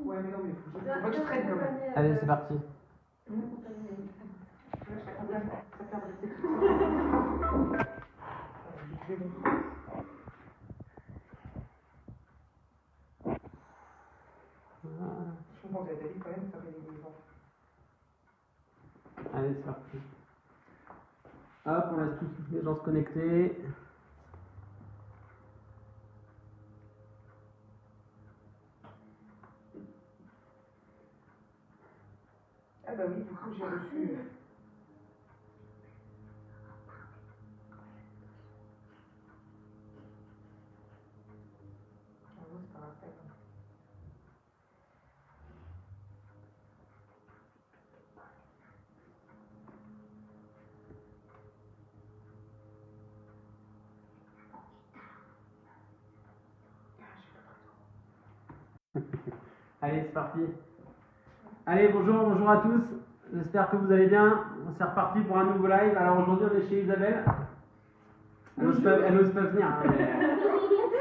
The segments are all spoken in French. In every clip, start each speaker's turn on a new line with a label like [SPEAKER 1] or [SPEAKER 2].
[SPEAKER 1] Ouais, mais non, mais faut que je traîne quand même.
[SPEAKER 2] Allez, c'est parti.
[SPEAKER 1] Je comprends que t'as dit quand même, ça fait des enfants.
[SPEAKER 2] Allez, c'est parti. Hop, on laisse tous les gens se connecter.
[SPEAKER 1] Ah bah oui, du coup j'ai reçu... Ah non, c'est pas la peine.
[SPEAKER 2] Allez, c'est parti. Allez, bonjour à tous. J'espère que vous allez bien. C'est reparti pour un nouveau live. Alors aujourd'hui, on est chez Isabelle. Elle n'ose pas venir.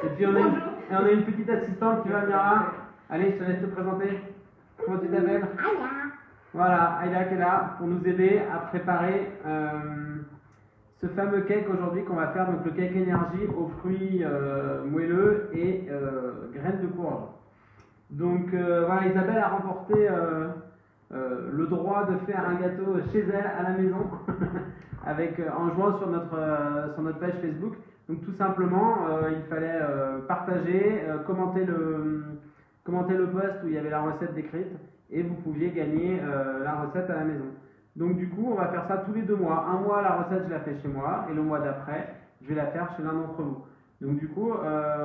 [SPEAKER 2] Et puis on a une petite assistante qui va venir là. Allez, je te laisse te présenter. Comment tu t'appelles?
[SPEAKER 3] Aya.
[SPEAKER 2] Voilà, Aïda qui est là pour nous aider à préparer ce fameux cake aujourd'hui qu'on va faire, donc le cake énergie aux fruits moelleux et graines de courge. Donc voilà, Isabelle a remporté le droit de faire un gâteau chez elle à la maison en jouant sur notre page Facebook. Donc tout simplement, il fallait partager, commenter le post où il y avait la recette décrite et vous pouviez gagner la recette à la maison. Donc du coup, on va faire ça tous les 2 mois. Un mois, la recette, je la fais chez moi et le mois d'après, je vais la faire chez l'un d'entre vous. Donc du coup,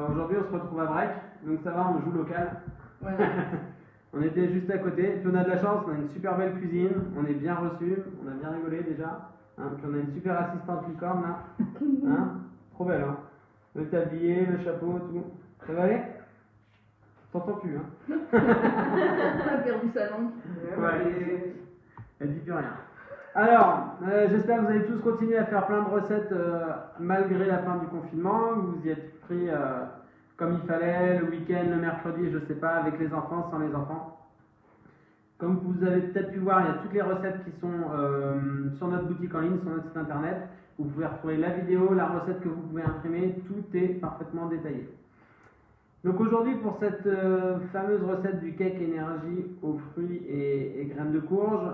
[SPEAKER 2] aujourd'hui, on se retrouve à Brec. Donc ça va, on joue local.
[SPEAKER 1] Voilà.
[SPEAKER 2] On était juste à côté. Puis on a de la chance, on a une super belle cuisine, on est bien reçus, on a bien rigolé déjà. Hein, puis on a une super assistante licorne là. Hein, trop belle, hein. Le tablier, le chapeau, tout. Ça va aller? T'entends plus, hein.
[SPEAKER 3] On a perdu sa langue.
[SPEAKER 2] Ouais, elle dit plus rien. Alors, j'espère que vous allez tous continuer à faire plein de recettes malgré la fin du confinement. Vous y êtes pris comme il fallait, le week-end, le mercredi, je sais pas, avec les enfants, sans les enfants. Comme vous avez peut-être pu voir, il y a toutes les recettes qui sont sur notre boutique en ligne, sur notre site internet. Vous pouvez retrouver la vidéo, la recette que vous pouvez imprimer, tout est parfaitement détaillé. Donc aujourd'hui, pour cette fameuse recette du cake énergie aux fruits et graines de courge,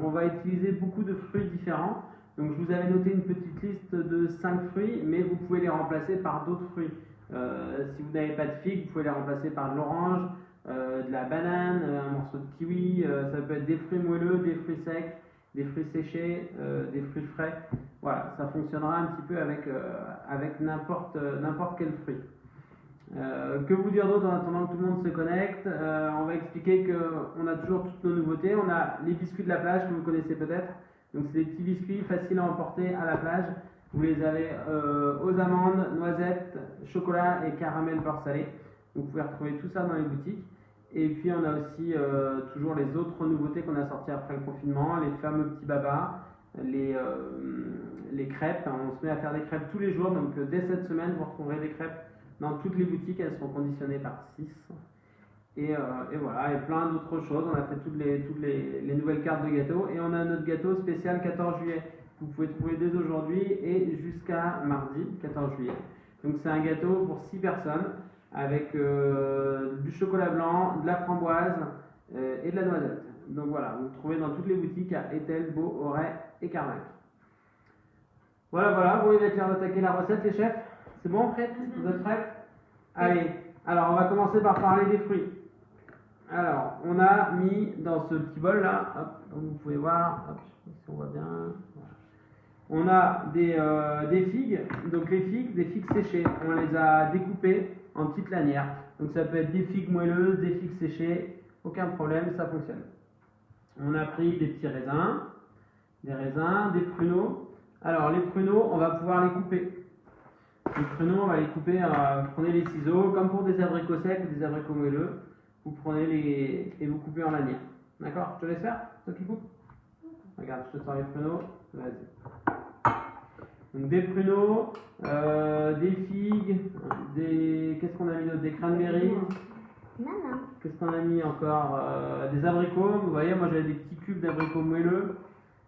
[SPEAKER 2] on va utiliser beaucoup de fruits différents. Donc je vous avais noté une petite liste de 5 fruits, mais vous pouvez les remplacer par d'autres fruits. Si vous n'avez pas de figues, vous pouvez les remplacer par de l'orange, de la banane, un morceau de kiwi, ça peut être des fruits moelleux, des fruits secs, des fruits séchés, des fruits frais. Voilà, ça fonctionnera un petit peu avec n'importe quel fruit. Que vous dire d'autre en attendant que tout le monde se connecte? On va expliquer qu'on a toujours toutes nos nouveautés. On a les biscuits de la plage que vous connaissez peut-être. Donc c'est des petits biscuits faciles à emporter à la plage. Vous les avez aux amandes, noisettes, chocolat et caramel beurre salé. Vous pouvez retrouver tout ça dans les boutiques. Et puis on a aussi toujours les autres nouveautés qu'on a sorties après le confinement, les fameux petits babas, les crêpes. On se met à faire des crêpes tous les jours, donc dès cette semaine vous retrouverez des crêpes dans toutes les boutiques. Elles sont conditionnées par 6. Et voilà, et plein d'autres choses. On a fait toutes les nouvelles cartes de gâteaux. Et on a notre gâteau spécial 14 juillet. Vous pouvez trouver dès aujourd'hui et jusqu'à mardi 14 juillet. Donc c'est un gâteau pour 6 personnes avec du chocolat blanc, de la framboise et de la noisette. Donc voilà, vous le trouvez dans toutes les boutiques à Etel, Beau, Auray et Carnac. Voilà, bon, il va être l'heure d'attaquer la recette, les chefs. C'est bon, prêts? Vous êtes prêts? Allez, alors on va commencer par parler des fruits. Alors, on a mis dans ce petit bol là, hop, comme vous pouvez voir, hop, je sais pas si on voit bien. Voilà. On a des figues, donc les figues, des figues séchées. On les a découpées en petites lanières. Donc ça peut être des figues moelleuses, des figues séchées, aucun problème, ça fonctionne. On a pris des petits raisins, des pruneaux. Alors les pruneaux, on va pouvoir les couper. Les pruneaux, on va les couper, vous prenez les ciseaux, comme pour des abricots secs ou des abricots moelleux, vous prenez et vous coupez en lanières. D'accord? Je te laisse faire? Toi qui coupe? Regarde, je te sors les pruneaux, vas-y. Donc des pruneaux, des figues, qu'est-ce qu'on a mis d'autre? Des cranberries.
[SPEAKER 3] Non.
[SPEAKER 2] Que Qu'est-ce qu'on a mis encore? Des abricots. Vous voyez, moi j'avais des petits cubes d'abricots moelleux.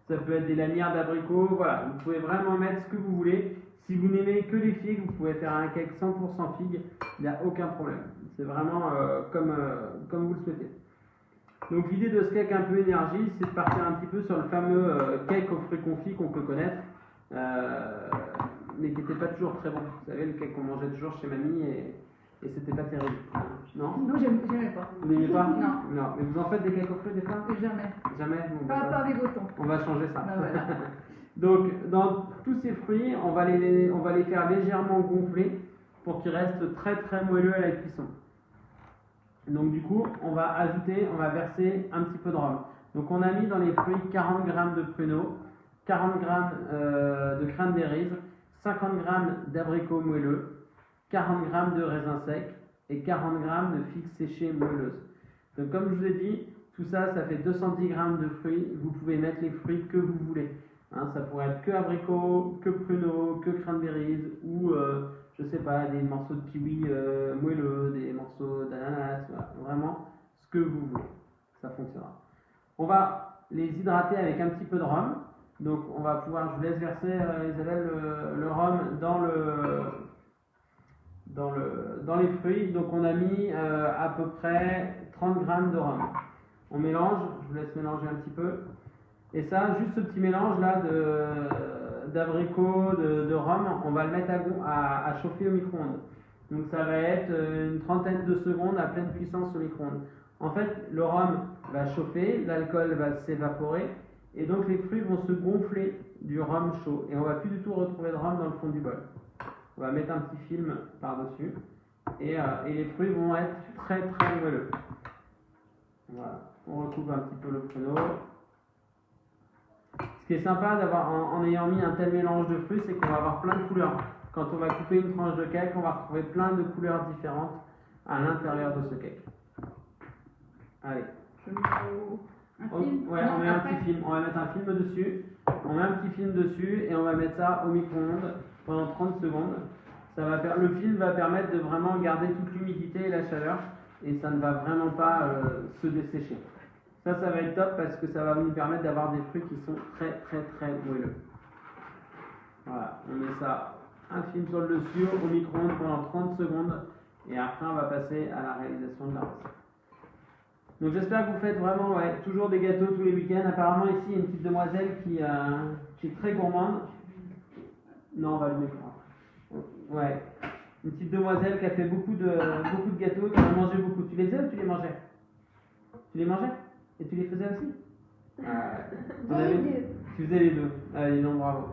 [SPEAKER 2] Ça peut être des lanières d'abricots. Voilà, vous pouvez vraiment mettre ce que vous voulez. Si vous n'aimez que les figues, vous pouvez faire un cake 100% figues. Il n'y a aucun problème. C'est vraiment comme vous le souhaitez. Donc l'idée de ce cake un peu énergie, c'est de partir un petit peu sur le fameux cake aux fruits confits qu'on peut connaître, mais qui n'était pas toujours très bon. Vous savez, le cake qu'on mangeait toujours chez mamie et c'était pas terrible. Non?
[SPEAKER 3] Non, j'aimais pas.
[SPEAKER 2] Vous n'aimez pas?
[SPEAKER 3] Non.
[SPEAKER 2] Non. Mais vous en faites des cakes aux fruits des fois?
[SPEAKER 3] Jamais.
[SPEAKER 2] Jamais? Bon,
[SPEAKER 3] Pas avec autant.
[SPEAKER 2] on va changer ça.
[SPEAKER 3] Bah, voilà.
[SPEAKER 2] Donc dans tous ces fruits, on va les faire légèrement gonfler pour qu'ils restent très très moelleux à la cuisson. Donc du coup, on va verser un petit peu de rhum. Donc on a mis dans les fruits 40 g de pruneaux, 40 g de cranberries, 50 g d'abricots moelleux, 40 g de raisins secs et 40 g de figues séchées moelleuses. Donc comme je vous ai dit, tout ça, ça fait 210 g de fruits. Vous pouvez mettre les fruits que vous voulez. Hein, ça pourrait être que abricots, que pruneaux, que cranberries ou je sais pas, des morceaux de kiwi moelleux, des morceaux d'ananas, voilà, vraiment ce que vous voulez, ça fonctionnera. On va les hydrater avec un petit peu de rhum, donc on va pouvoir, je vous laisse verser Isabelle le rhum dans les fruits, donc on a mis à peu près 30 g de rhum. On mélange, je vous laisse mélanger un petit peu, et ça, juste ce petit mélange là d'abricots, de rhum, on va le mettre à chauffer au micro-ondes. Donc ça va être une trentaine de secondes à pleine puissance au micro-ondes. En fait, le rhum va chauffer, l'alcool va s'évaporer, et donc les fruits vont se gonfler du rhum chaud. Et on va plus du tout retrouver de rhum dans le fond du bol. On va mettre un petit film par-dessus, et les fruits vont être très très moelleux. Voilà, on recouvre un petit peu le pruneau. Ce qui est sympa en ayant mis un tel mélange de fruits, c'est qu'on va avoir plein de couleurs. Quand on va couper une tranche de cake, on va retrouver plein de couleurs différentes à l'intérieur de ce cake. Allez.
[SPEAKER 3] Je mets un film.
[SPEAKER 2] Ouais,
[SPEAKER 3] Non,
[SPEAKER 2] on met un
[SPEAKER 3] après.
[SPEAKER 2] petit film. On va mettre un film dessus. On met un petit film dessus et on va mettre ça au micro-ondes pendant 30 secondes. Le film va permettre de vraiment garder toute l'humidité et la chaleur et ça ne va vraiment pas se dessécher. Ça va être top parce que ça va nous permettre d'avoir des fruits qui sont très très très moelleux. Voilà, on met ça, un film sur le dessus, au micro-ondes pendant 30 secondes et après on va passer à la réalisation de la recette. Donc j'espère que vous faites vraiment toujours des gâteaux tous les week-ends. Apparemment ici il y a une petite demoiselle qui est très gourmande. Non, on va allumer fort. Ouais, une petite demoiselle qui a fait beaucoup de gâteaux, qui en a mangé beaucoup. Tu les faisais ou tu les mangeais? Tu les mangeais? Et tu les faisais aussi? Tu faisais les deux. Allez, non, bravo.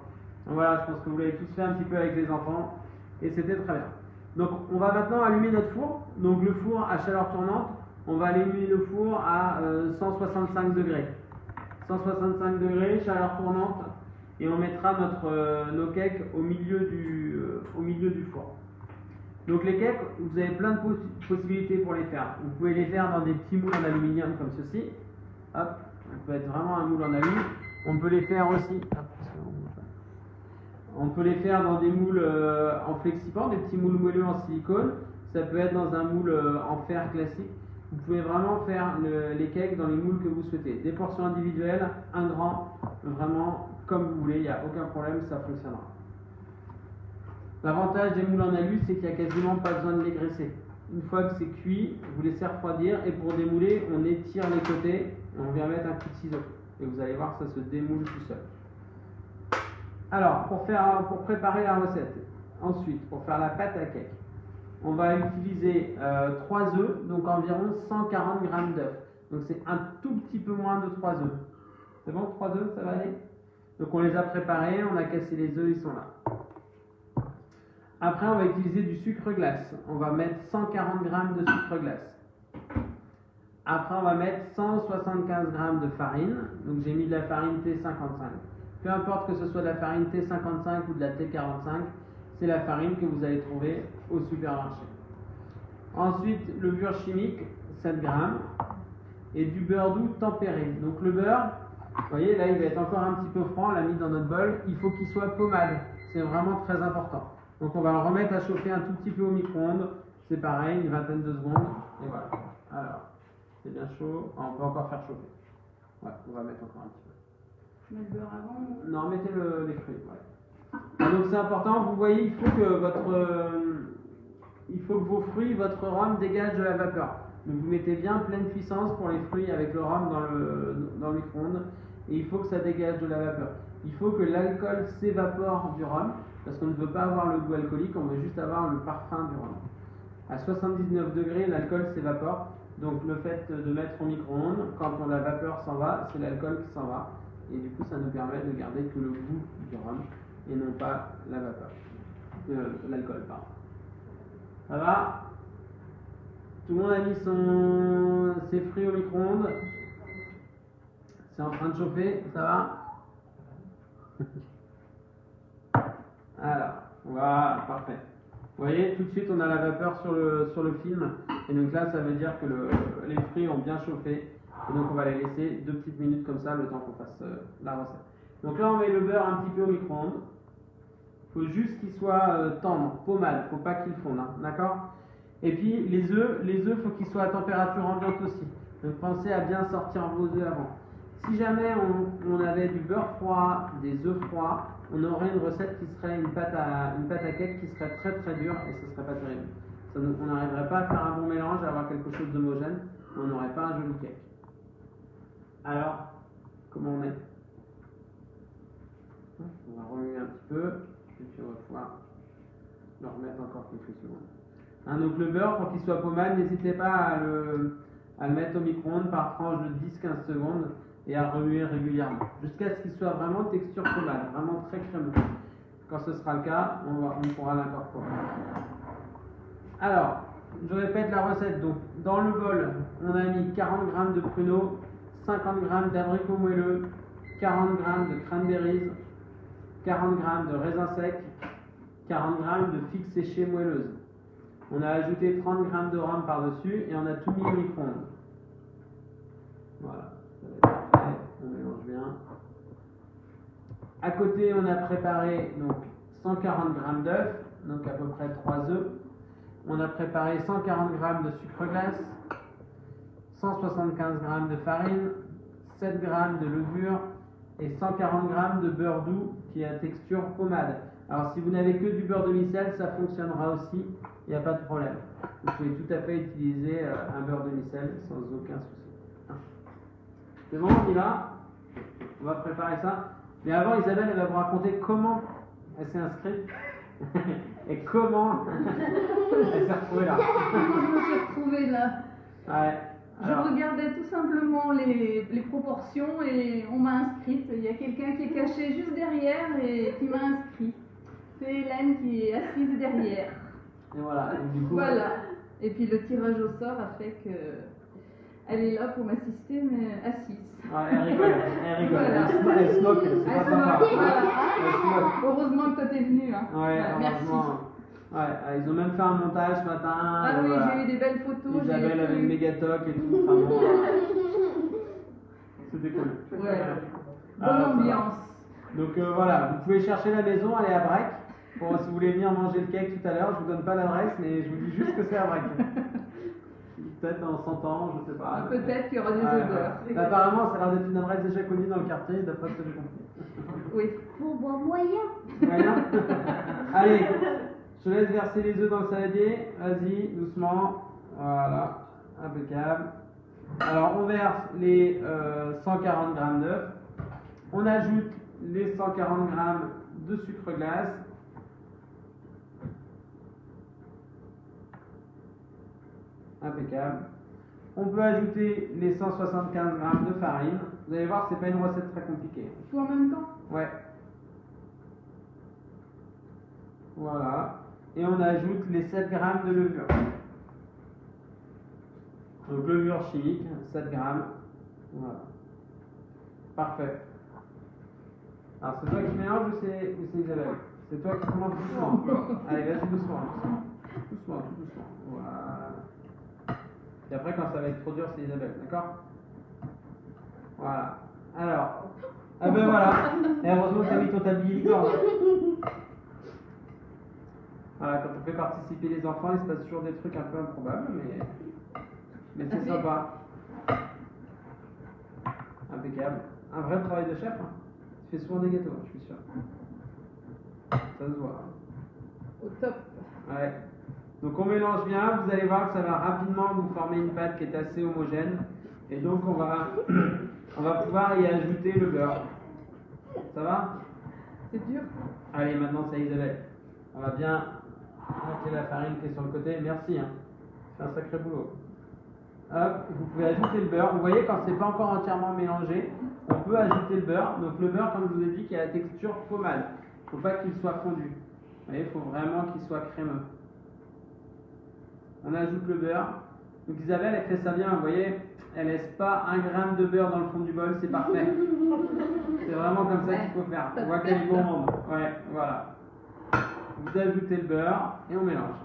[SPEAKER 2] Donc voilà, je pense que vous l'avez tous fait un petit peu avec les enfants et c'était très bien. Donc on va maintenant allumer notre four. Donc le four à chaleur tournante, on va allumer le four à 165 degrés. 165 degrés, chaleur tournante, et on mettra nos cakes au milieu du four. Donc les cakes, vous avez plein de possibilités pour les faire. Vous pouvez les faire dans des petits moules en aluminium comme ceci. Hop, ça peut être vraiment un moule en alu. On peut les faire aussi. On peut les faire dans des moules en flexiport, des petits moules moelleux en silicone. Ça peut être dans un moule en fer classique. Vous pouvez vraiment faire les cakes dans les moules que vous souhaitez. Des portions individuelles, un grand, vraiment comme vous voulez, il n'y a aucun problème, ça fonctionnera. L'avantage des moules en alu, c'est qu'il n'y a quasiment pas besoin de les graisser. Une fois que c'est cuit, vous laissez refroidir et pour démouler, on étire les côtés et on vient mettre un coup de ciseau. Et vous allez voir, ça se démoule tout seul. Alors, pour préparer la recette, ensuite, pour faire la pâte à cake, on va utiliser 3 œufs, donc environ 140 g d'œufs. Donc c'est un tout petit peu moins de 3 œufs. C'est bon, 3 œufs, ça va aller? Donc on les a préparés, on a cassé les œufs, ils sont là. Après, on va utiliser du sucre glace. On va mettre 140 g de sucre glace. Après, on va mettre 175 g de farine. Donc j'ai mis de la farine T55. Peu importe que ce soit de la farine T55 ou de la T45, c'est la farine que vous allez trouver au supermarché. Ensuite, le beurre chimique, 7 g, et du beurre doux tempéré. Donc le beurre, vous voyez, là il va être encore un petit peu franc, on l'a mis dans notre bol, il faut qu'il soit pommade, c'est vraiment très important. Donc on va le remettre à chauffer un tout petit peu au micro-ondes, c'est pareil, une vingtaine de secondes, et voilà. Alors, C'est bien chaud. Ah, on peut encore faire chauffer. Ouais, on va mettre encore un petit peu.
[SPEAKER 3] Je mets le beurre avant.
[SPEAKER 2] Non, mettez les fruits. Ouais. Ah, donc c'est important, vous voyez, il faut que vos fruits, votre rhum dégage de la vapeur. Donc vous mettez bien pleine puissance pour les fruits avec le rhum dans le micro-ondes et il faut que ça dégage de la vapeur. Il faut que l'alcool s'évapore du rhum parce qu'on ne veut pas avoir le goût alcoolique, on veut juste avoir le parfum du rhum. À 79 degrés, l'alcool s'évapore. Donc le fait de mettre au micro-ondes, quand la vapeur s'en va, c'est l'alcool qui s'en va. Et du coup, ça nous permet de garder que le goût du rhum et non pas la vapeur. L'alcool, pardon. Ça va? Tout le monde a mis ses fruits au micro-ondes. C'est en train de chauffer, ça va? Alors, voilà, parfait. Vous voyez, tout de suite on a la vapeur sur le film. Et donc là, ça veut dire que les fruits ont bien chauffé. Et donc on va les laisser 2 petites minutes comme ça, le temps qu'on fasse la recette. Donc là, on met le beurre un petit peu au micro-ondes. Il faut juste qu'il soit tendre, pommade, il ne faut pas qu'il fonde, hein, d'accord? Et puis les œufs, il faut qu'ils soient à température ambiante aussi. Donc pensez à bien sortir vos œufs avant. Si jamais on avait du beurre froid, des œufs froids, on aurait une recette qui serait une pâte à cake qui serait très très dure et ce serait pas terrible. On n'arriverait pas à faire un bon mélange, à avoir quelque chose d'homogène, on n'aurait pas un joli cake. Alors, comment on est? On va remuer un petit peu, et puis on va pouvoir le remettre encore quelques secondes. Hein, donc le beurre, pour qu'il soit pommade, n'hésitez pas à le mettre au micro-ondes par tranche de 10-15 secondes et à remuer régulièrement, jusqu'à ce qu'il soit vraiment texture pommade, vraiment très crémeux. Quand ce sera le cas, on pourra l'incorporer. Alors, je répète la recette. Donc, dans le bol, on a mis 40 g de pruneaux, 50 g d'abricots moelleux, 40 g de cranberries, 40 g de raisins secs, 40 g de figues séchées moelleuses. On a ajouté 30 g de rhum par-dessus et on a tout mis au micro-ondes. Voilà, ça va être parfait, on mélange bien. À côté, on a préparé donc 140 g d'œufs, donc à peu près 3 œufs. On a préparé 140 g de sucre glace, 175 g de farine, 7 g de levure et 140 g de beurre doux qui est à texture pommade. Alors si vous n'avez que du beurre demi-sel, ça fonctionnera aussi, il n'y a pas de problème. Vous pouvez tout à fait utiliser un beurre demi-sel sans aucun souci. C'est bon, on y va? On va préparer ça. Mais avant, Isabelle, elle va vous raconter comment elle s'est inscrite et comment elle s'est retrouvée là.
[SPEAKER 3] Comment je me suis retrouvée là?
[SPEAKER 2] Ouais. Alors,
[SPEAKER 3] Je regardais tout simplement les proportions et on m'a inscrite. Il y a quelqu'un qui est caché juste derrière et qui m'a inscrit. C'est Hélène qui est assise derrière.
[SPEAKER 2] et voilà. Et du coup,
[SPEAKER 3] Voilà. Et puis le tirage au sort a fait que elle est là pour m'assister, mais assise.
[SPEAKER 2] ouais, elle rigole.
[SPEAKER 3] Voilà.
[SPEAKER 2] Elle se moque. C'est
[SPEAKER 3] Elle
[SPEAKER 2] pas
[SPEAKER 3] se
[SPEAKER 2] sympa.
[SPEAKER 3] moque, voilà.
[SPEAKER 2] Elle se moque.
[SPEAKER 3] Heureusement que toi t'es venue. Hein.
[SPEAKER 2] Ouais,
[SPEAKER 3] Merci.
[SPEAKER 2] heureusement. Ouais, ils ont même fait un montage ce matin.
[SPEAKER 3] Ah oui,
[SPEAKER 2] voilà.
[SPEAKER 3] j'ai eu des belles photos.
[SPEAKER 2] Isabelle avec
[SPEAKER 3] eu...
[SPEAKER 2] Megatoc et tout. Enfin, bon, c'était cool.
[SPEAKER 3] Ouais.
[SPEAKER 2] Ah,
[SPEAKER 3] Bonne
[SPEAKER 2] ça va.
[SPEAKER 3] ambiance.
[SPEAKER 2] Donc voilà, vous pouvez chercher la maison, aller à Brec. Pour si vous voulez venir manger le cake tout à l'heure, je vous donne pas l'adresse, mais je vous dis juste que c'est à Brec. Peut-être dans 100 ans, je sais pas.
[SPEAKER 3] Peut-être qu'il y aura des odeurs.
[SPEAKER 2] Apparemment, ça a l'air d'être une adresse déjà connue dans le quartier, d'après ce que j'ai compris.
[SPEAKER 3] Oui.
[SPEAKER 4] Pour boire moyen.
[SPEAKER 2] Moyen. Allez, je te laisse verser les œufs dans le saladier. Vas-y, doucement. Voilà, impeccable. Alors, on verse les 140 g d'œufs. On ajoute les 140 g de sucre glace. Impeccable. On peut ajouter les 175 g de farine. Vous allez voir, c'est pas une recette très compliquée.
[SPEAKER 3] Tout en même temps.
[SPEAKER 2] Ouais. Voilà. Et on ajoute les 7 g de levure. Donc levure chimique, 7 g. Voilà. Parfait. Alors c'est toi qui mélange ou c'est Isabelle? C'est toi qui commence doucement. Allez, vas-y doucement. Doucement, tout doucement. Voilà. Et après quand ça va être trop dur, c'est Isabelle, d'accord? Voilà. Alors. Ah ben voilà. Et heureusement que tu as mis ton tablier licorne. Voilà, quand on fait participer les enfants, il se passe toujours des trucs un peu improbables, mais c'est sympa. impeccable. Un vrai travail de chef. Hein. Tu fais souvent des gâteaux, je suis sûr. Ça se voit.
[SPEAKER 3] Au top.
[SPEAKER 2] Ouais. Donc on mélange bien, vous allez voir que ça va rapidement vous former une pâte qui est assez homogène. Et donc on va pouvoir y ajouter le beurre. Ça va?
[SPEAKER 3] C'est dur.
[SPEAKER 2] Allez, maintenant c'est Isabelle. On va bien monter la farine qui est sur le côté. Merci, hein. C'est un sacré boulot. Hop, vous pouvez ajouter le beurre. Vous voyez, quand c'est pas encore entièrement mélangé, on peut ajouter le beurre. Donc le beurre, comme je vous ai dit, qui a la texture pommade. Il ne faut pas qu'il soit fondu. Vous voyez, il faut vraiment qu'il soit crémeux. On ajoute le beurre. Donc Isabelle, elle fait ça bien, vous voyez, elle laisse pas un gramme de beurre dans le fond du bol, c'est parfait. C'est vraiment comme ça qu'il faut faire. On voit qu'elle est gourmande. Ouais, voilà. Vous ajoutez le beurre et on mélange.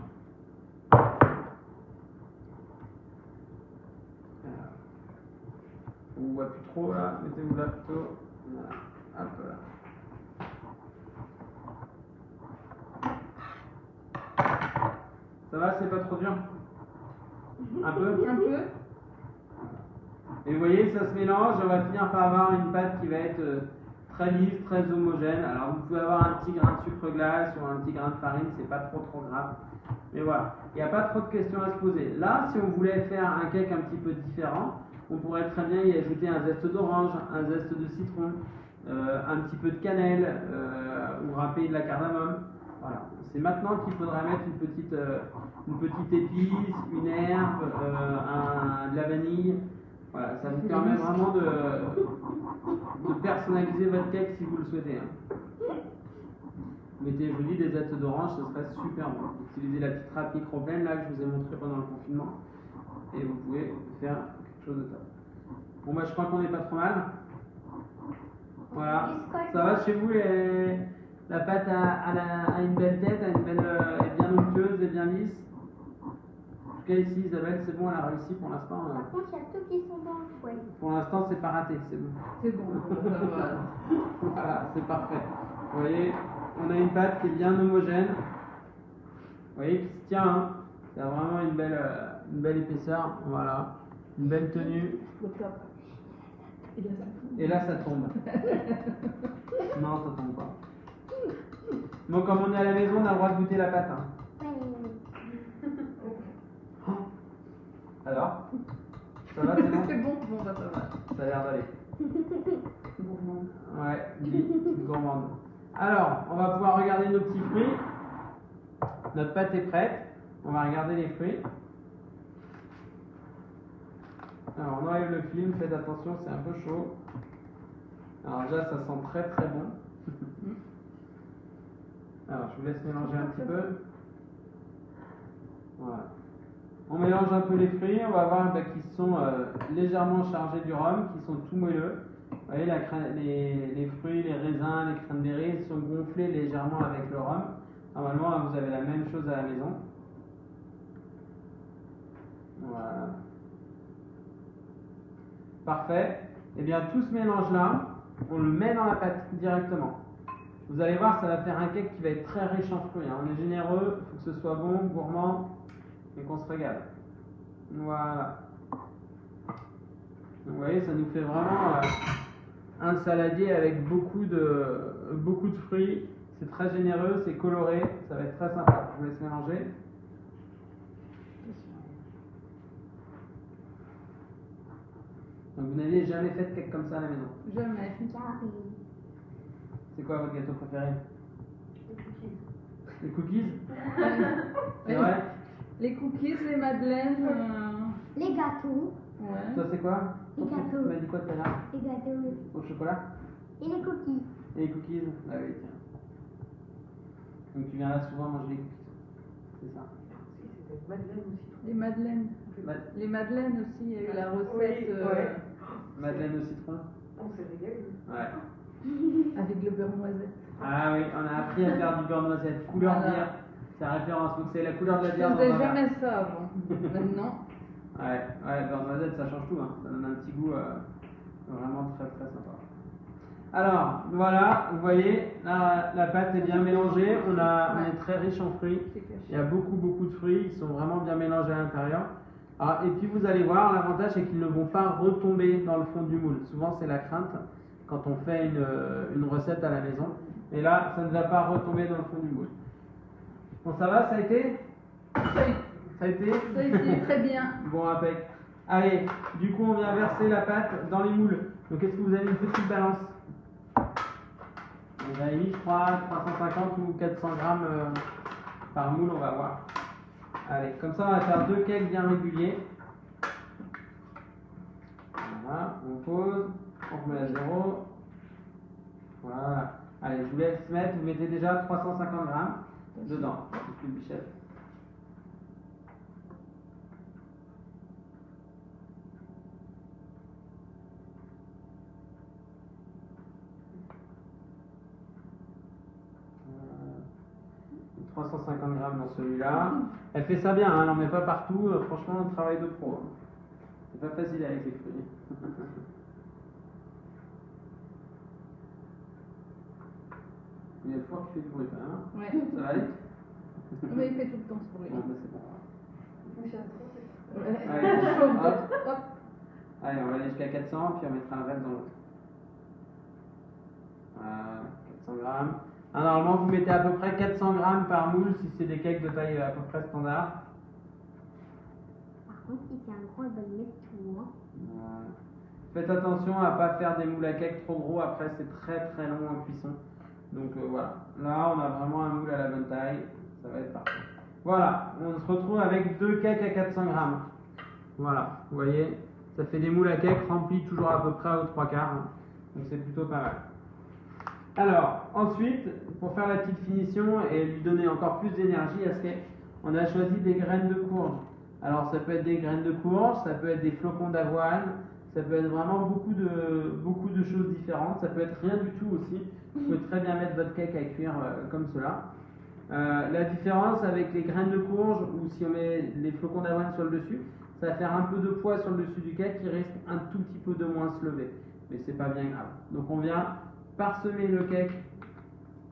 [SPEAKER 2] On ne voit plus trop là, mettez-vous là plutôt. Voilà. Hop là. Ça va, c'est pas trop dur? Un peu?
[SPEAKER 3] Un peu.
[SPEAKER 2] Et vous voyez, ça se mélange, on va finir par avoir une pâte qui va être très lisse, très homogène. Alors vous pouvez avoir un petit grain de sucre glace ou un petit grain de farine, c'est pas trop grave. Mais voilà, il n'y a pas trop de questions à se poser. Là, si on voulait faire un cake un petit peu différent, on pourrait très bien y ajouter un zeste d'orange, un zeste de citron, un petit peu de cannelle ou râper de la cardamome. Voilà. C'est maintenant qu'il faudra mettre une petite épice, une herbe, de la vanille. Voilà, ça vous permet vraiment de personnaliser votre cake si vous le souhaitez. Hein. Vous mettez, je vous dis, des zestes d'orange, ce serait super bon. Utilisez la petite râpe micro-pleine là que je vous ai montré pendant le confinement et vous pouvez faire quelque chose de top. Bon bah je crois qu'on n'est pas trop mal. Voilà. Ça va chez vous la pâte a une belle tête, est bien onctueuse et bien lisse. En tout cas ici Isabelle c'est bon, elle a réussi pour l'instant.
[SPEAKER 4] Par contre, il y a tout qui sont dans le fouet.
[SPEAKER 2] Pour l'instant c'est pas raté, c'est bon.
[SPEAKER 3] C'est bon, ça va.
[SPEAKER 2] Voilà, c'est parfait. Vous voyez, on a une pâte qui est bien homogène. Vous voyez, qui se tient. Hein. Il y a vraiment une belle épaisseur. Voilà. Une belle tenue.
[SPEAKER 3] Au top.
[SPEAKER 2] Et là, ça tombe. Non, ça tombe pas. Donc, comme on est à la maison, on a le droit de goûter la pâte. Hein. Alors, ça va, c'est bon?
[SPEAKER 3] C'est bon, bon, bah ça va.
[SPEAKER 2] Ça a l'air d'aller.
[SPEAKER 3] Gourmand.
[SPEAKER 2] Ouais, gourmande. Alors, on va pouvoir regarder nos petits fruits. Notre pâte est prête. On va regarder les fruits. Alors, on enlève le film. Faites attention, c'est un peu chaud. Alors déjà, ça sent très très bon. Alors, je vous laisse mélanger un petit peu. Voilà. On mélange un peu les fruits. On va voir qu'ils sont légèrement chargés du rhum, qui sont tout moelleux. Vous voyez, les fruits, les raisins, les cranberries sont gonflés légèrement avec le rhum. Normalement, vous avez la même chose à la maison. Voilà. Parfait. Et bien, tout ce mélange-là, on le met dans la pâte directement. Vous allez voir, ça va faire un cake qui va être très riche en fruits. Hein. On est généreux, il faut que ce soit bon, gourmand, et qu'on se régale. Voilà. Donc, vous voyez, ça nous fait vraiment un saladier avec beaucoup de fruits. C'est très généreux, c'est coloré, ça va être très sympa. Je vous laisse mélanger. Donc vous n'avez jamais fait de cake comme ça à la maison?
[SPEAKER 3] Jamais.
[SPEAKER 2] C'est quoi votre gâteau préféré?
[SPEAKER 1] Les cookies.
[SPEAKER 2] Les cookies? C'est vrai?
[SPEAKER 3] Les cookies, les madeleines.
[SPEAKER 4] Les gâteaux.
[SPEAKER 3] Ouais.
[SPEAKER 2] Toi c'est quoi?
[SPEAKER 4] Les
[SPEAKER 2] Tu
[SPEAKER 4] gâteaux.
[SPEAKER 2] m'as dit quoi tout à l'heure?
[SPEAKER 4] Les gâteaux.
[SPEAKER 2] Au chocolat?
[SPEAKER 4] Et les cookies.
[SPEAKER 2] Et les cookies? Ah oui, tiens. Donc tu viens là souvent manger les cookies. C'est ça.
[SPEAKER 1] Si, c'était madeleine ou citron.
[SPEAKER 3] Les madeleines. Les madeleines aussi, il y a eu la recette
[SPEAKER 1] Oui, ouais.
[SPEAKER 2] Madeleine au citron?
[SPEAKER 1] On s'est régalé.
[SPEAKER 2] Ouais.
[SPEAKER 3] avec le beurre noisette.
[SPEAKER 2] Ah oui, on a appris à faire du beurre noisette. Couleur
[SPEAKER 3] Voilà.
[SPEAKER 2] bière. C'est la référence. Donc c'est la couleur de la
[SPEAKER 3] Je
[SPEAKER 2] bière dans
[SPEAKER 3] faisais
[SPEAKER 2] un verre.
[SPEAKER 3] jamais ça avant. Maintenant,
[SPEAKER 2] Ouais, beurre noisette, ça change tout. Hein. Ça donne un petit goût vraiment très très sympa. Alors, voilà, vous voyez, la pâte est bien mélangée. On est très riche en fruits.
[SPEAKER 3] c'est caché.
[SPEAKER 2] Il y a beaucoup de fruits. Ils sont vraiment bien mélangés à l'intérieur. Et puis vous allez voir, l'avantage c'est qu'ils ne vont pas retomber dans le fond du moule. Souvent c'est la crainte quand on fait une recette à la maison. Et là, ça ne va pas retomber dans le fond du moule. Bon, ça va, ça a été? Ça a été?
[SPEAKER 3] Ça a été très bien.
[SPEAKER 2] Bon, impec. Allez, du coup, on vient verser la pâte dans les moules. Donc, est-ce que vous avez une petite balance? Vous avez mis, je crois, 350 ou 400 grammes par moule, on va voir. Allez, comme ça, on va faire 2 cakes bien réguliers. Voilà, on pose, on remet à 0. Voilà. Allez, je vous laisse mettre, vous mettez déjà 350 grammes dedans. Une bichette. Euh, 350 grammes dans celui-là. Elle fait ça bien, hein, elle n'en met pas partout. Franchement, un travail de pro. Hein. C'est pas facile avec les fruits. Il y a le four qui fait du bruit, hein.
[SPEAKER 3] Ouais.
[SPEAKER 2] Ça va aller?
[SPEAKER 3] Mais il fait tout le temps ce bruit.
[SPEAKER 2] Bon, bah, c'est bon.
[SPEAKER 3] Ouais.
[SPEAKER 2] Allez,
[SPEAKER 3] Chaud.
[SPEAKER 2] hop.
[SPEAKER 3] Hop.
[SPEAKER 2] Allez, on va aller jusqu'à 400, puis on mettra un reste dans l'autre. Voilà, 400 grammes. Normalement, vous mettez à peu près 400 grammes par moule si c'est des cakes de taille à peu près standard.
[SPEAKER 4] Par contre, si c'est un gros, elle va le mettre tout. Hein.
[SPEAKER 2] Voilà. Faites attention à ne pas faire des moules à cake trop gros, après c'est très très long en cuisson. Donc voilà, là on a vraiment un moule à la bonne taille, ça va être parfait. Voilà, on se retrouve avec 2 cakes à 400 grammes. Voilà, vous voyez, ça fait des moules à cake remplis toujours à peu près aux 3 quarts. Donc c'est plutôt pas mal. Alors, ensuite, pour faire la petite finition et lui donner encore plus d'énergie à ce cake, on a choisi des graines de courge. Alors ça peut être des graines de courge, ça peut être des flocons d'avoine, ça peut être vraiment beaucoup de choses différentes, ça peut être rien du tout aussi. Vous pouvez très bien mettre votre cake à cuire comme cela. La différence avec les graines de courge ou si on met les flocons d'avoine sur le dessus, ça va faire un peu de poids sur le dessus du cake qui risque un tout petit peu de moins se lever. Mais c'est pas bien grave. Donc on vient parsemer le cake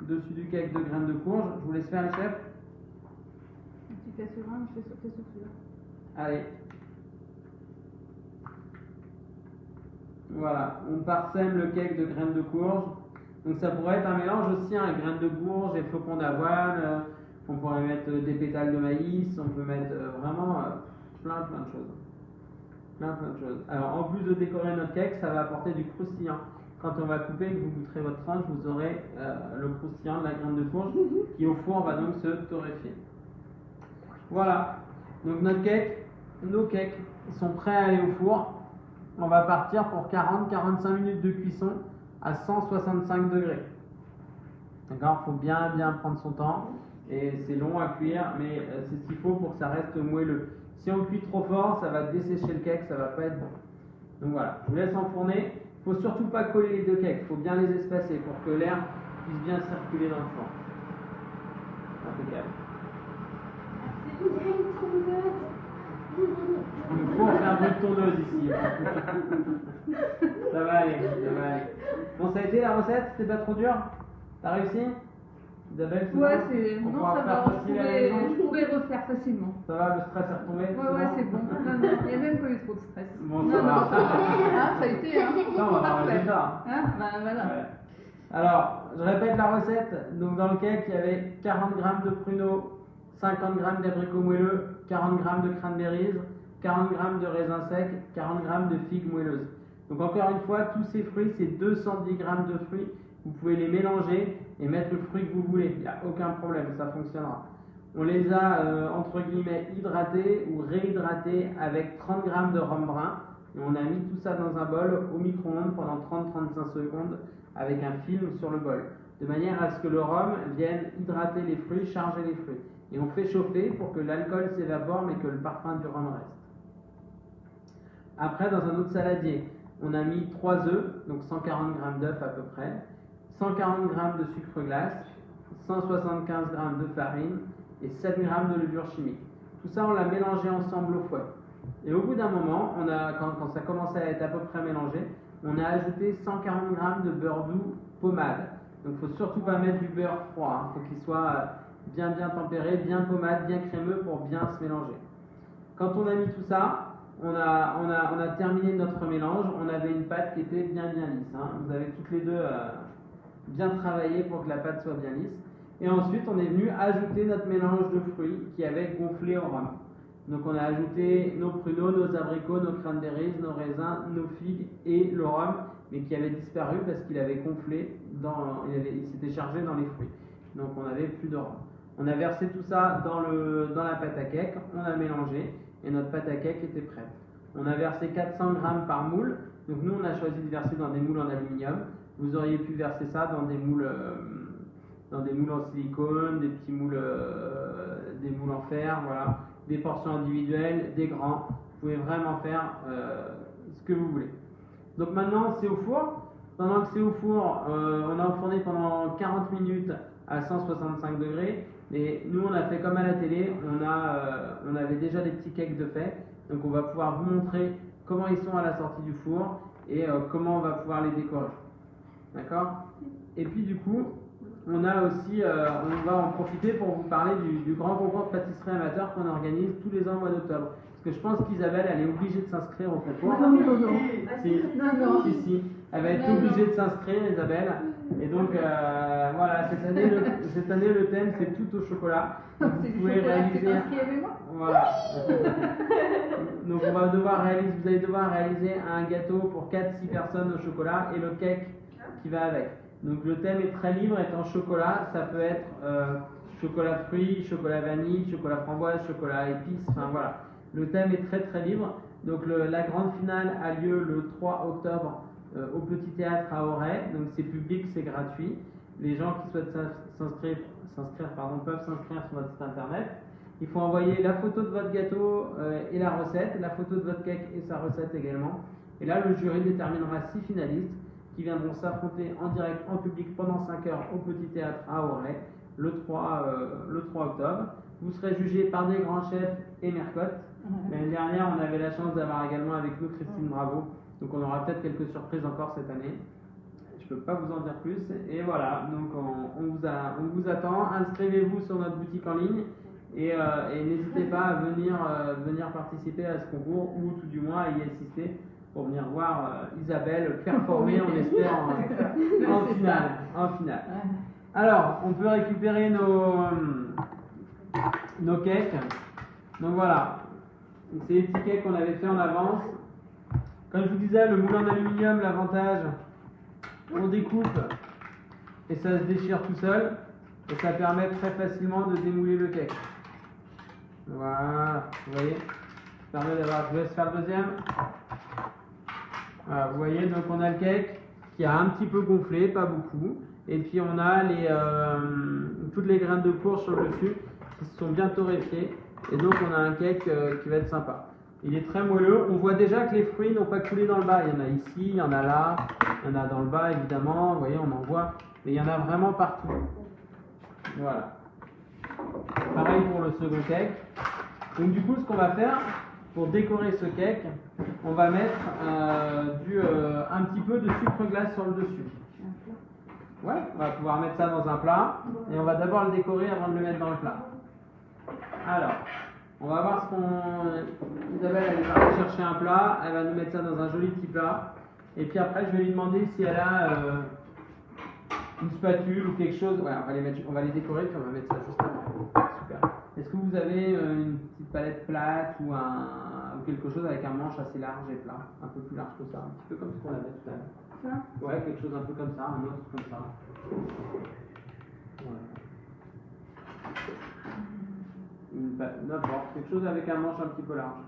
[SPEAKER 2] dessus du cake de graines de courge. Je vous laisse faire les chefs.
[SPEAKER 3] Tu fais sur un, je fais sur celui-là.
[SPEAKER 2] Allez. Voilà, on parsème le cake de graines de courge. Donc ça pourrait être un mélange aussi, hein, graines de courge et flocons d'avoine. On pourrait mettre des pétales de maïs, on peut mettre vraiment plein de choses. Plein de choses. Alors en plus de décorer notre cake, ça va apporter du croustillant. Quand on va couper et que vous goûterez votre tranche, vous aurez le croustillant de la graine de courge qui au four va donc se torréfier. Voilà, donc nos cakes sont prêts à aller au four. On va partir pour 40-45 minutes de cuisson à 165 degrés. D'accord, il faut bien prendre son temps et c'est long à cuire, mais c'est ce qu'il faut pour que ça reste moelleux. Si on cuit trop fort, ça va dessécher le cake, ça va pas être bon. Donc voilà, je vous laisse enfourner. Il ne faut surtout pas coller les deux cakes, il faut bien les espacer pour que l'air puisse bien circuler dans le four. Impeccable.
[SPEAKER 4] C'est une tondeuse.
[SPEAKER 2] Il faut en faire une bonne tourneuse ici. Ça va aller, ça va aller. Bon, ça a été la recette? C'était pas trop dur? T'as réussi? Isabelle, c'est
[SPEAKER 3] Ouais,
[SPEAKER 2] bon?
[SPEAKER 3] c'est.
[SPEAKER 2] On
[SPEAKER 3] Non,
[SPEAKER 2] pourra
[SPEAKER 3] ça
[SPEAKER 2] faire
[SPEAKER 3] va.
[SPEAKER 2] facile à la maison?
[SPEAKER 3] Je pourrais refaire facilement.
[SPEAKER 2] Ça va, le stress est retombé?
[SPEAKER 3] Ouais, c'est bon. Non, il n'y a même pas eu trop de stress.
[SPEAKER 2] Bon,
[SPEAKER 3] non,
[SPEAKER 2] ça va.
[SPEAKER 3] ça va. Ah, ça a été, hein.
[SPEAKER 2] Ça, on va avoir un
[SPEAKER 3] Parfait.
[SPEAKER 2] résultat.
[SPEAKER 3] Hein, ben voilà.
[SPEAKER 2] Ouais. Alors, je répète la recette. Donc, dans le cake, il y avait 40 g de pruneaux, 50 g d'abricots moelleux, 40 g de cranberries, 40 g de raisins secs, 40 g de figues moelleuses. Donc, encore une fois, tous ces fruits, c'est 210 g de fruits. Vous pouvez les mélanger et mettre le fruit que vous voulez. Il n'y a aucun problème, ça fonctionnera. On les a, entre guillemets, hydratés ou réhydratés avec 30 g de rhum brun. Et on a mis tout ça dans un bol au micro-ondes pendant 30-35 secondes avec un film sur le bol. De manière à ce que le rhum vienne hydrater les fruits, charger les fruits. Et on fait chauffer pour que l'alcool s'évapore mais que le parfum du rhum reste. Après, dans un autre saladier, on a mis 3 œufs, donc 140 g d'œufs à peu près, 140 g de sucre glace, 175 g de farine et 7 g de levure chimique. Tout ça, on l'a mélangé ensemble au fouet. Et au bout d'un moment, quand ça commençait à être à peu près mélangé, on a ajouté 140 g de beurre doux pommade. Donc il ne faut surtout pas mettre du beurre froid, il faut qu'il soit bien tempéré, bien pommade, bien crémeux pour bien se mélanger. quand on a mis tout ça, on a terminé notre mélange. On avait une pâte qui était bien lisse. Hein. Vous avez toutes les deux bien travaillé pour que la pâte soit bien lisse. Et ensuite, on est venu ajouter notre mélange de fruits qui avait gonflé au rhum. Donc on a ajouté nos pruneaux, nos abricots, nos cranberries, nos raisins, nos figues et le rhum, mais qui avait disparu parce qu'il avait gonflé, il s'était chargé dans les fruits. Donc on n'avait plus de rhum. On a versé tout ça dans la pâte à cake, on a mélangé et notre pâte à cake était prête. On a versé 400 grammes par moule. Donc nous on a choisi de verser dans des moules en aluminium. Vous auriez pu verser ça dans des moules en silicone, des petits moules, des moules en fer, voilà, des portions individuelles, des grands. Vous pouvez vraiment faire ce que vous voulez. Donc maintenant c'est au four. Pendant que c'est au four, on a enfourné pendant 40 minutes à 165 degrés. Et nous on a fait comme à la télé, on avait déjà des petits cakes de fait. Donc on va pouvoir vous montrer comment ils sont à la sortie du four et comment on va pouvoir les décorer. D'accord? Et puis du coup, on a aussi, on va en profiter pour vous parler du grand concours de pâtisserie amateur qu'on organise tous les ans au mois d'octobre. Parce que je pense qu'Isabelle, elle est obligée de s'inscrire au concours. Si. Elle va être obligée de s'inscrire, Isabelle. Et donc, voilà, cette année, le thème, c'est tout au chocolat. Donc, vous pouvez réaliser. Voilà. Donc, vous allez devoir réaliser un gâteau pour 4-6 personnes au chocolat et le cake qui va avec. Donc le thème est très libre, étant chocolat, ça peut être chocolat fruits, chocolat vanille, chocolat framboise, chocolat épices, enfin voilà. Le thème est très très libre. Donc la grande finale a lieu le 3 octobre au Petit Théâtre à Auray. Donc c'est public, c'est gratuit. Les gens qui souhaitent s'inscrire peuvent s'inscrire sur notre site internet. Il faut envoyer la photo de votre gâteau et la recette, la photo de votre cake et sa recette également. Et là le jury déterminera 6 finalistes qui viendront s'affronter en direct, en public pendant 5 heures au Petit Théâtre à Auray le 3 octobre. Vous serez jugés par des grands chefs et Mercotte. L'année dernière, on avait la chance d'avoir également avec nous Christine Bravo. Donc on aura peut-être quelques surprises encore cette année. Je ne peux pas vous en dire plus. Et voilà, donc on vous attend. Inscrivez-vous sur notre boutique en ligne et n'hésitez pas à venir participer à ce concours ou tout du moins à y assister pour venir voir Isabelle performer, on espère, en finale. Alors, on peut récupérer nos cakes. Donc voilà, c'est les petits cakes qu'on avait fait en avance. Comme je vous disais, le moule en aluminium, l'avantage, on découpe et ça se déchire tout seul. Et ça permet très facilement de démouler le cake. Voilà, vous voyez, ça permet d'avoir, je vous laisse faire le deuxième. Voilà, vous voyez, donc on a le cake qui a un petit peu gonflé, pas beaucoup. Et puis on a toutes les graines de courge sur le dessus qui se sont bien torréfiées. Et donc on a un cake qui va être sympa. Il est très moelleux. On voit déjà que les fruits n'ont pas coulé dans le bas. Il y en a ici, il y en a là, il y en a dans le bas évidemment. Vous voyez, on en voit. Mais il y en a vraiment partout. Voilà. Pareil pour le second cake. Donc du coup, ce qu'on va faire pour décorer ce cake, on va mettre un petit peu de sucre glace sur le dessus. Ouais, on va pouvoir mettre ça dans un plat et on va d'abord le décorer avant de le mettre dans le plat. Alors, on va voir Isabelle, elle est partie chercher un plat, elle va nous mettre ça dans un joli petit plat. Et puis après, je vais lui demander si elle a une spatule ou quelque chose. Ouais, on va les décorer puis on va mettre ça juste avant. Super. Est-ce que vous avez une petite palette plate ou quelque chose avec un manche assez large et plat, un peu plus large que ça, un petit peu comme ce qu'on avait tout à l'heure? Ouais, quelque chose un peu comme ça, un autre comme ça. Ouais. N'importe, quelque chose avec un manche un petit peu large.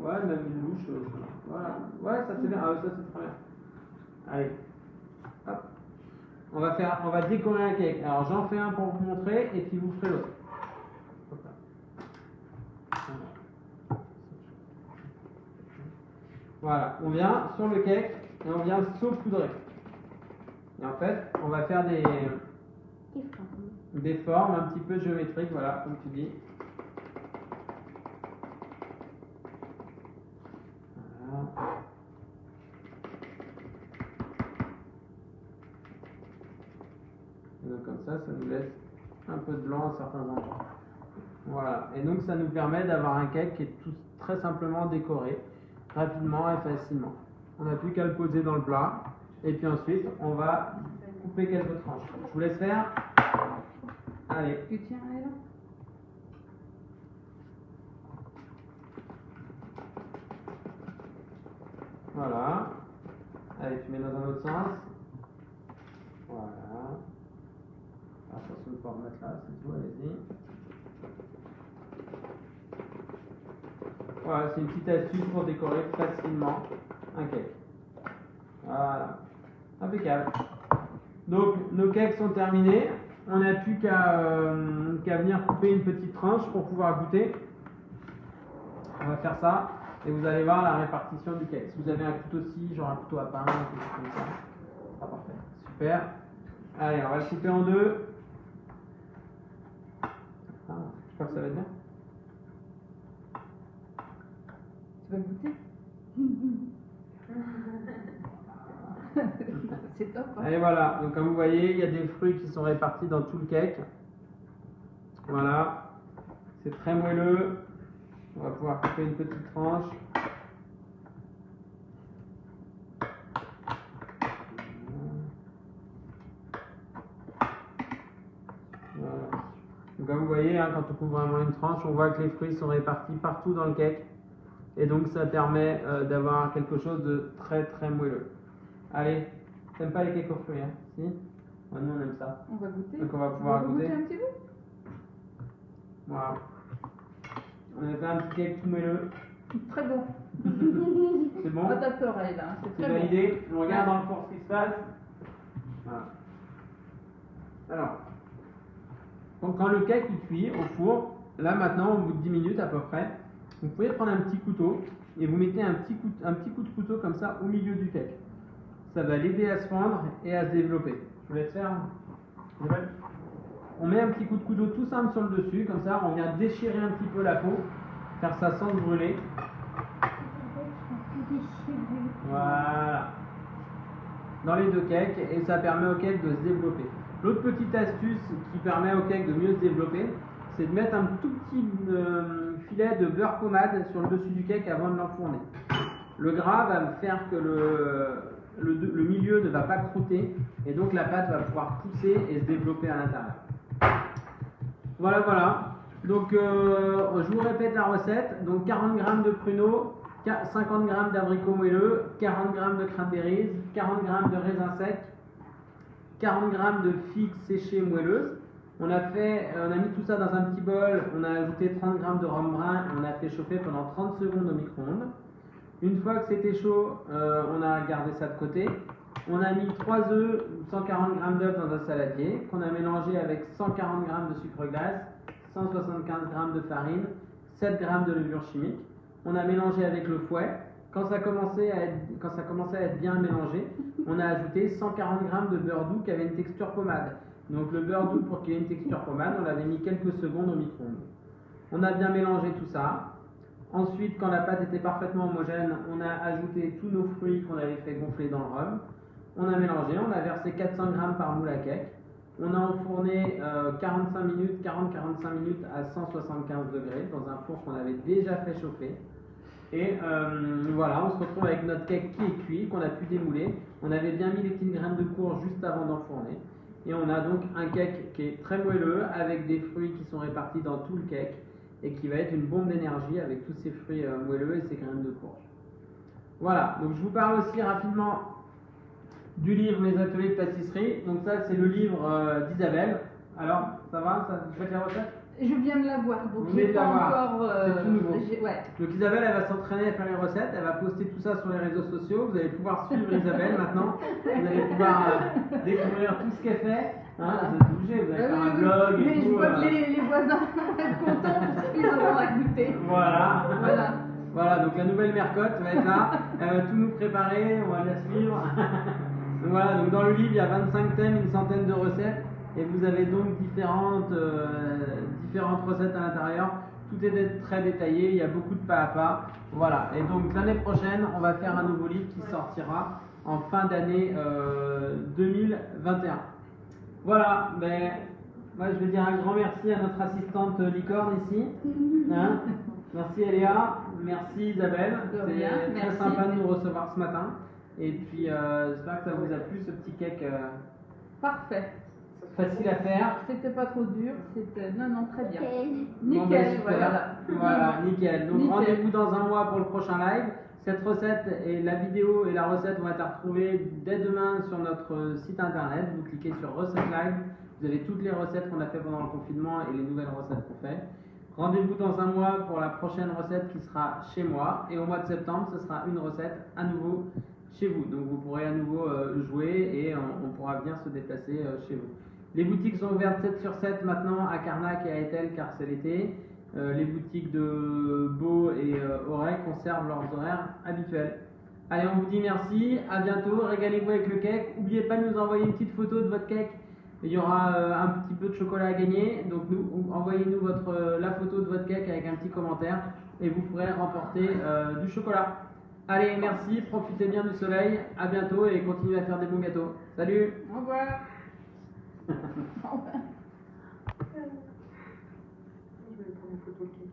[SPEAKER 2] Ouais, même une louche. Voilà. Ouais, ça c'est bien. Ah, ça c'est très bien. Allez. Hop. On va décorer un cake. Alors j'en fais un pour vous montrer et puis vous ferez l'autre. Voilà, on vient sur le cake et on vient saupoudrer. Et en fait, on va faire des formes un petit peu géométriques, voilà, comme tu dis. Voilà. Et donc comme ça nous laisse un peu de blanc à certains endroits. Voilà, et donc ça nous permet d'avoir un cake qui est tout très simplement décoré, rapidement et facilement. On n'a plus qu'à le poser dans le plat, et puis ensuite on va couper quelques tranches. Je vous laisse faire. Allez.
[SPEAKER 3] Tu tiens elle.
[SPEAKER 2] Voilà. Allez, tu mets dans un autre sens. Voilà. Attention de ne pas remettre là, c'est tout, allez-y. Voilà, c'est une petite astuce pour décorer facilement un cake. Voilà. Impeccable. Donc, nos cakes sont terminés. On n'a plus qu'à venir couper une petite tranche pour pouvoir goûter. On va faire ça. Et vous allez voir la répartition du cake. Si vous avez un couteau-ci, genre un couteau à pain, quelque chose comme ça, ce sera parfait. Super. Allez, on va le couper en deux. Ah, je crois que ça va être bien.
[SPEAKER 3] Tu vas goûter? C'est top. Hein?
[SPEAKER 2] Et voilà, donc comme vous voyez, il y a des fruits qui sont répartis dans tout le cake. Voilà, c'est très moelleux. On va pouvoir couper une petite tranche. Voilà. Donc comme vous voyez, hein, quand on coupe vraiment une tranche, on voit que les fruits sont répartis partout dans le cake. Et donc ça permet d'avoir quelque chose de très très moelleux. Allez, t'aimes pas les cakes aux fruits, hein? Si? Ouais, nous on aime ça.
[SPEAKER 3] On va goûter.
[SPEAKER 2] Donc on va pouvoir goûter.
[SPEAKER 3] un petit peu.
[SPEAKER 2] Voilà. On a fait un petit cake tout moelleux.
[SPEAKER 3] Très bon.
[SPEAKER 2] C'est bon?
[SPEAKER 3] Pas ta oreille là. C'est
[SPEAKER 2] C'est
[SPEAKER 3] très bon.
[SPEAKER 2] validé. On regarde dans le four ce qui se passe. Voilà. Alors, donc quand le cake il cuit au four, là maintenant, au bout de 10 minutes à peu près, vous pouvez prendre un petit couteau et vous mettez un petit coup de couteau comme ça au milieu du cake. Ça va l'aider à se fendre et à se développer. Je vous laisse faire. On met un petit coup de couteau tout simple sur le dessus, comme ça on vient déchirer un petit peu la peau, faire ça sans se brûler. Voilà. Dans les deux cakes, et ça permet au cake de se développer. L'autre petite astuce qui permet au cake de mieux se développer, c'est de mettre un tout petit filet de beurre pommade sur le dessus du cake avant de l'enfourner. Le gras va faire que le milieu ne va pas croûter, et donc la pâte va pouvoir pousser et se développer à l'intérieur. Voilà, voilà. Donc, je vous répète la recette. Donc, 40 g de pruneaux, 50 g d'abricots moelleux, 40 g de cranberries, 40 g de raisins secs, 40 g de figues séchées moelleuses. On a mis tout ça dans un petit bol. On a ajouté 30 g de rhum brun. On a fait chauffer pendant 30 secondes au micro-ondes. Une fois que c'était chaud, on a gardé ça de côté. On a mis 3 œufs, 140 g d'œufs dans un saladier, qu'on a mélangé avec 140 g de sucre glace, 175 g de farine, 7 g de levure chimique. On a mélangé avec le fouet. Quand ça commençait à être bien mélangé, on a ajouté 140 g de beurre doux qui avait une texture pommade. Donc le beurre doux, pour qu'il ait une texture pommade, on l'avait mis quelques secondes au micro-ondes. On a bien mélangé tout ça. Ensuite, quand la pâte était parfaitement homogène, on a ajouté tous nos fruits qu'on avait fait gonfler dans le rhum. On a mélangé, on a versé 400 g par moule à cake. On a enfourné 40-45 minutes à 175 degrés dans un four qu'on avait déjà fait chauffer. Et voilà, on se retrouve avec notre cake qui est cuit, qu'on a pu démouler. On avait bien mis les petites graines de courge juste avant d'enfourner. Et on a donc un cake qui est très moelleux, avec des fruits qui sont répartis dans tout le cake, et qui va être une bombe d'énergie avec tous ces fruits moelleux et ces graines de courge. Voilà, donc je vous parle aussi rapidement du livre Mes ateliers de pâtisserie. Donc ça, c'est le livre d'Isabelle. Alors, ça va? Vous faites la recette?
[SPEAKER 3] Je viens de la voir, donc
[SPEAKER 2] Vous venez
[SPEAKER 3] j'ai
[SPEAKER 2] de la
[SPEAKER 3] pas
[SPEAKER 2] voir.
[SPEAKER 3] encore.
[SPEAKER 2] C'est tout nouveau.
[SPEAKER 3] Ouais.
[SPEAKER 2] Donc Isabelle, elle va s'entraîner à faire les recettes, elle va poster tout ça sur les réseaux sociaux. Vous allez pouvoir suivre Isabelle maintenant. Vous allez pouvoir découvrir tout ce qu'elle fait. Hein, vous êtes obligés, vous allez faire un blog et
[SPEAKER 3] mais
[SPEAKER 2] tout.
[SPEAKER 3] je vois que les voisins vont être contents parce qu'ils auront à goûter.
[SPEAKER 2] Voilà.
[SPEAKER 3] Voilà.
[SPEAKER 2] Voilà, donc la nouvelle Mercotte va être là. Elle va tout nous préparer, on va la suivre. Donc voilà, donc dans le livre, il y a 25 thèmes, une centaine de recettes. Et vous avez donc différentes recettes à l'intérieur. Tout est très détaillé, il y a beaucoup de pas à pas. Voilà, et donc l'année prochaine, on va faire un nouveau livre qui sortira en fin d'année 2021. Voilà, ben, Moi, je veux dire un grand merci à notre assistante licorne ici. Hein, merci Eléa, merci Isabelle.
[SPEAKER 3] De rien,
[SPEAKER 2] C'est très
[SPEAKER 3] merci.
[SPEAKER 2] sympa de nous recevoir ce matin. Et puis, j'espère que ça vous a plu ce petit cake
[SPEAKER 3] Parfait.
[SPEAKER 2] facile à faire.
[SPEAKER 3] C'était pas trop dur, c'était. Non, non, très bien.
[SPEAKER 2] Bon, ben,
[SPEAKER 3] Nickel,
[SPEAKER 2] super.
[SPEAKER 3] voilà.
[SPEAKER 2] Voilà, nickel. Donc
[SPEAKER 3] Nickel.
[SPEAKER 2] rendez-vous dans un mois pour le prochain live. Cette recette et la vidéo et la recette vont être retrouvées dès demain sur notre site internet. Vous cliquez sur recette live. Vous avez toutes les recettes qu'on a fait pendant le confinement et les nouvelles recettes qu'on fait. Rendez-vous dans un mois pour la prochaine recette qui sera chez moi. Et au mois de septembre, ce sera une recette à nouveau chez vous. Donc vous pourrez à nouveau jouer et on pourra venir se déplacer chez vous. Les boutiques sont ouvertes 7 sur 7 maintenant à Carnac et à Etel car c'est l'été. Les boutiques de Beau et Auray conservent leurs horaires habituels. Allez, on vous dit merci, à bientôt, régalez-vous avec le cake. N'oubliez pas de nous envoyer une petite photo de votre cake. Il y aura un petit peu de chocolat à gagner. Donc envoyez-nous la photo de votre cake avec un petit commentaire et vous pourrez remporter du chocolat. Allez, merci, profitez bien du soleil, à bientôt et continuez à faire des bons gâteaux. Salut!
[SPEAKER 3] Au revoir. Au revoir.
[SPEAKER 1] Je vais prendre une photo de qui.